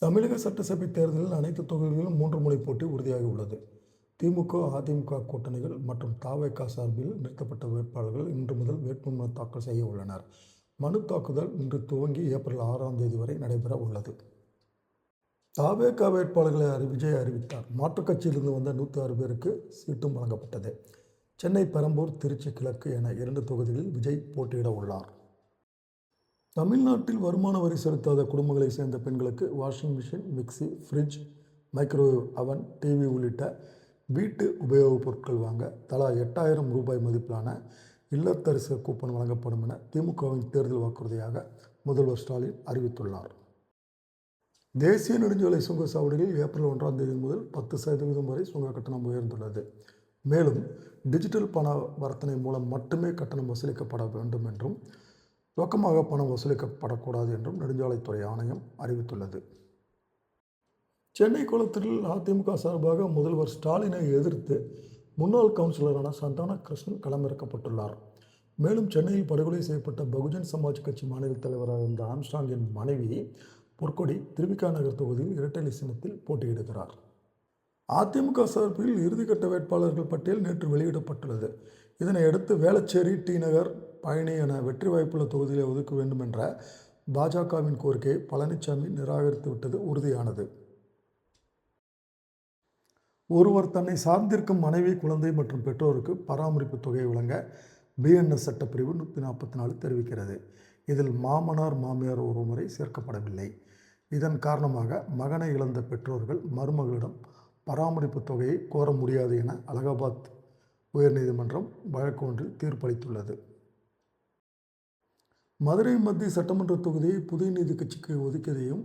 தமிழக சட்டசபை தேர்தலில் அனைத்து தொகுதிகளிலும் 3 முனை போட்டி உறுதியாகி உள்ளது. திமுக, அதிமுக கூட்டணிகள் மற்றும் தவேக சார்பில் நிறுத்தப்பட்ட வேட்பாளர்கள் இன்று முதல் வேட்புமனு தாக்கல் செய்ய உள்ளனர். மனு தாக்குதல் இன்று துவங்கி ஏப்ரல் 6ஆம் தேதி வரை நடைபெற உள்ளது. தவேக வேட்பாளர்களை விஜய் அறிவித்தார். மாற்றுக் கட்சியிலிருந்து வந்த 106 பேருக்கு சீட்டும் வழங்கப்பட்டது. சென்னை, பெரம்பூர், திருச்சி கிழக்கு என 2 தொகுதிகளில் விஜய் போட்டியிட உள்ளார். தமிழ்நாட்டில் வருமான வரி செலுத்தாத குடும்பங்களை சேர்ந்த பெண்களுக்கு washing machine, mixie, fridge, microwave அவன், டிவி உள்ளிட்ட வீட்டு உபயோகப் பொருட்கள் வாங்க தலா 8000 ரூபாய் மதிப்பிலான இல்லத்தரசு கூப்பன் வழங்கப்படும் என திமுகவின் தேர்தல் வாக்குறுதியாக முதல்வர் ஸ்டாலின் அறிவித்துள்ளார். தேசிய நெடுஞ்சாலை சுங்கச்சாவடியில் ஏப்ரல் 1ஆம் தேதி முதல் 10% வரை சுங்க கட்டணம் உயர்ந்துள்ளது. மேலும் டிஜிட்டல் பண வர்த்தனை மூலம் மட்டுமே கட்டணம் வசூலிக்கப்பட வேண்டும் என்றும் ரொக்கமாக பணம் வசூலிக்கப்படக்கூடாது என்றும் நெடுஞ்சாலைத்துறை ஆணையம் அறிவித்துள்ளது. சென்னை குளத்தூரில் அதிமுக சார்பாக முதல்வர் ஸ்டாலினை எதிர்த்து முன்னாள் கவுன்சிலரான சந்தான கிருஷ்ணன் களமிறக்கப்பட்டுள்ளார். மேலும் சென்னையில் படுகொலை செய்யப்பட்ட பகுஜன் சமாஜ் கட்சி மாநில தலைவராக இருந்த ஆம்ஸ்ட்ராங்கின் மனைவி பொற்கொடி திருவிக நகர் தொகுதியில் இரட்டை சின்னத்தில் போட்டியிடுகிறார். அதிமுக சார்பில் இறுதிக்கட்ட வேட்பாளர்கள் பட்டியல் நேற்று வெளியிடப்பட்டுள்ளது. இதனையடுத்து வேளச்சேரி, டி நகர், பழனி என வெற்றி வாய்ப்புள்ள தொகுதிகளை ஒதுக்க வேண்டும் என்ற பாஜகவின் கோரிக்கையை பழனிசாமி நிராகரித்து விட்டது உறுதியானது. ஒருவர் தன்னை சார்ந்திருக்கும் மனைவி, குழந்தை மற்றும் பெற்றோருக்கு பராமரிப்பு தொகையை வழங்க பிஎன்எஸ் சட்டப்பிரிவு 144 தெரிவிக்கிறது. இதில் மாமனார், மாமியார் ஒரு முறை சேர்க்கப்படவில்லை. இதன் காரணமாக மகனை இழந்த பெற்றோர்கள் மருமகளிடம் பராமரிப்பு தொகையை கோர முடியாது என அலகாபாத் உயர்நீதிமன்றம் வழக்கு ஒன்றில் தீர்ப்பளித்துள்ளது. மதுரை மத்திய சட்டமன்ற தொகுதியை புதிய நீதி கட்சிக்கு ஒதுக்கியதையும்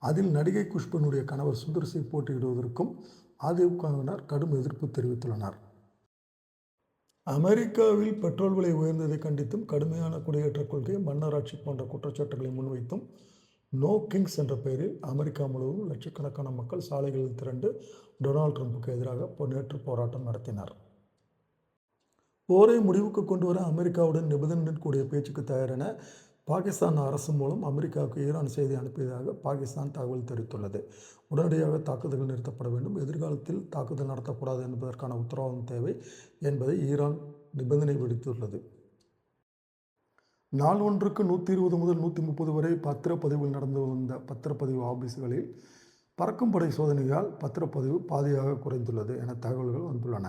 அதில் நடிகை குஷ்பனுடைய கணவர் சுந்தர்சி போட்டியிடுவதற்கும் அதிமுகவினர் கடும் எதிர்ப்பு தெரிவித்துள்ளனர். அமெரிக்காவில் பெட்ரோல் விலை உயர்ந்ததை கண்டித்தும் கடுமையான குடியேற்ற கொள்கை, மன்னராட்சி போன்ற குற்றச்சாட்டுகளை முன்வைத்தும் நோ கிங்ஸ் என்ற பெயரில் அமெரிக்கா முழுவதும் லட்சக்கணக்கான மக்கள் சாலைகளில் திரண்டு டொனால்ட் ட்ரம்புக்கு எதிராக நேற்று போராட்டம் நடத்தினர். போரை முடிவுக்கு கொண்டு வர அமெரிக்காவுடன் நிபந்தனையுடன் கூடிய பேச்சுக்கு தயார் என பாகிஸ்தான் அரசு மூலம் அமெரிக்காவுக்கு ஈரான் செய்தி அனுப்பியதாக பாகிஸ்தான் தகவல் தெரிவித்துள்ளது. உடனடியாக தாக்குதல்கள் நிறுத்தப்பட வேண்டும், எதிர்காலத்தில் தாக்குதல் நடத்தக்கூடாது என்பதற்கான உத்தரவாதம் தேவை என்பதை ஈரான் நிபந்தனை விடுத்துள்ளது. நாள் ஒன்றுக்கு 120 முதல் 130 வரை பத்திரப்பதிவில் நடந்து வந்த பத்திரப்பதிவு ஆபீஸ்களில் பறக்கும் படை சோதனையால் பத்திரப்பதிவு பாதியாக குறைந்துள்ளது என தகவல்கள் வந்துள்ளன.